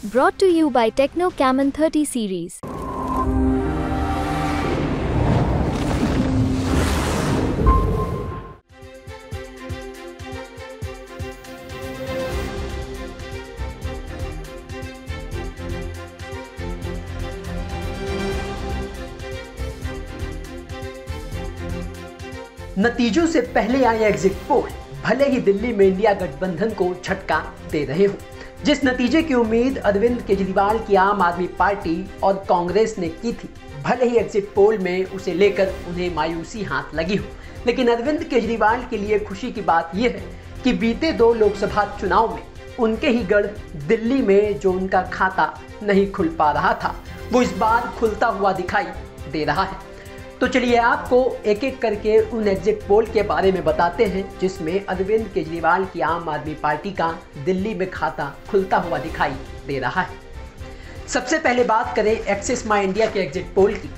Brought to you by Techno Camon 30 series. नतीजों से पहले आए एग्जिट पोल भले ही दिल्ली में इंडिया गठबंधन को झटका दे रहे हों। जिस नतीजे की उम्मीद अरविंद केजरीवाल की आम आदमी पार्टी और कांग्रेस ने की थी, भले ही एग्जिट पोल में उसे लेकर उन्हें मायूसी हाथ लगी हो, लेकिन अरविंद केजरीवाल के लिए खुशी की बात यह है कि बीते 2 लोकसभा चुनाव में उनके ही गढ़ दिल्ली में जो उनका खाता नहीं खुल पा रहा था, वो इस बार खुलता हुआ दिखाई दे रहा है। तो चलिए आपको एक एक करके उन एग्जिट पोल के बारे में बताते हैं जिसमें अरविंद केजरीवाल की आम आदमी पार्टी का दिल्ली में खाता खुलता हुआ दिखाई दे रहा है। सबसे पहले बात करें एक्सिस माई इंडिया के एग्जिट पोल की,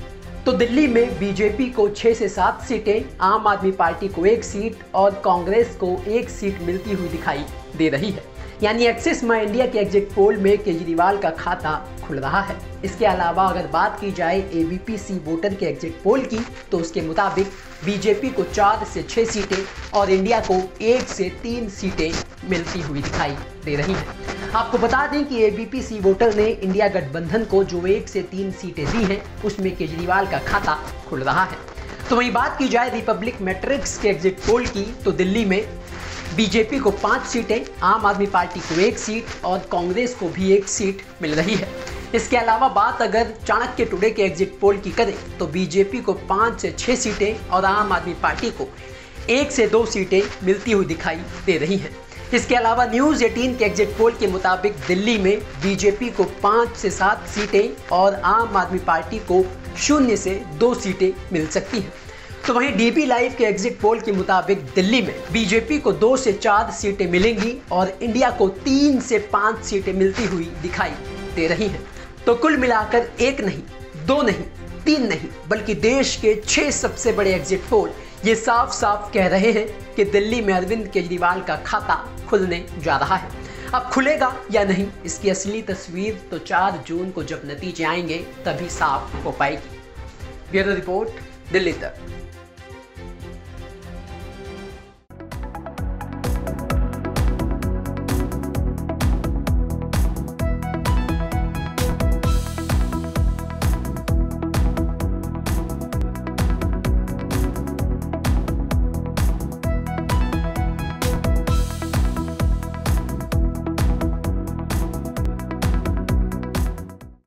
तो दिल्ली में बीजेपी को 6 से 7 सीटें, आम आदमी पार्टी को 1 सीट और कांग्रेस को 1 सीट मिलती हुई दिखाई दे रही है। यानी एक्सिस माई इंडिया के एग्जिट पोल में केजरीवाल का खाता खुल रहा है। इसके अलावा अगर बात की जाए एबीपी वोटर के एग्जिट पोल की, तो उसके मुताबिक बीजेपी को 4 से 6 सीटें और इंडिया को 1 से 3 सीटें मिलती हुई दिखाई दे रही हैं। आपको बता दें कि एबीपी वोटर ने इंडिया गठबंधन को जो 1 से 3 सीटें दी हैं, उसमें केजरीवाल का खाता खुल रहा है। तो वहीं बात की जाए रिपब्लिक मैट्रिक्स के एग्जिट पोल की, तो दिल्ली में बीजेपी को 5 सीटें, आम आदमी पार्टी को 1 सीट और कांग्रेस को भी 1 सीट मिल रही है। इसके अलावा बात अगर चाणक्य टुडे के एग्जिट पोल की करें, तो बीजेपी को 5 से 6 सीटें और आम आदमी पार्टी को 1 से 2 सीटें मिलती हुई दिखाई दे रही हैं। इसके अलावा न्यूज़ 18 के एग्जिट पोल के मुताबिक दिल्ली में बीजेपी को 5 से 7 सीटें और आम आदमी पार्टी को 0 से 2 सीटें मिल सकती हैं। तो वहीं डीबी लाइव के एग्जिट पोल के मुताबिक दिल्ली में बीजेपी को 2 से 4 सीटें मिलेंगी और इंडिया को 3 से 5 सीटें मिलती हुई दिखाई दे रही हैं। तो कुल मिलाकर 1 नहीं, 2 नहीं, 3 नहीं, बल्कि देश के 6 सबसे बड़े एग्जिट पोल ये साफ साफ कह रहे हैं कि दिल्ली में अरविंद केजरीवाल का खाता खुलने जा रहा है। अब खुलेगा या नहीं, इसकी असली तस्वीर तो 4 जून को जब नतीजे आएंगे तभी साफ हो पाएगी। ब्यूरो रिपोर्ट, दिल्ली तक।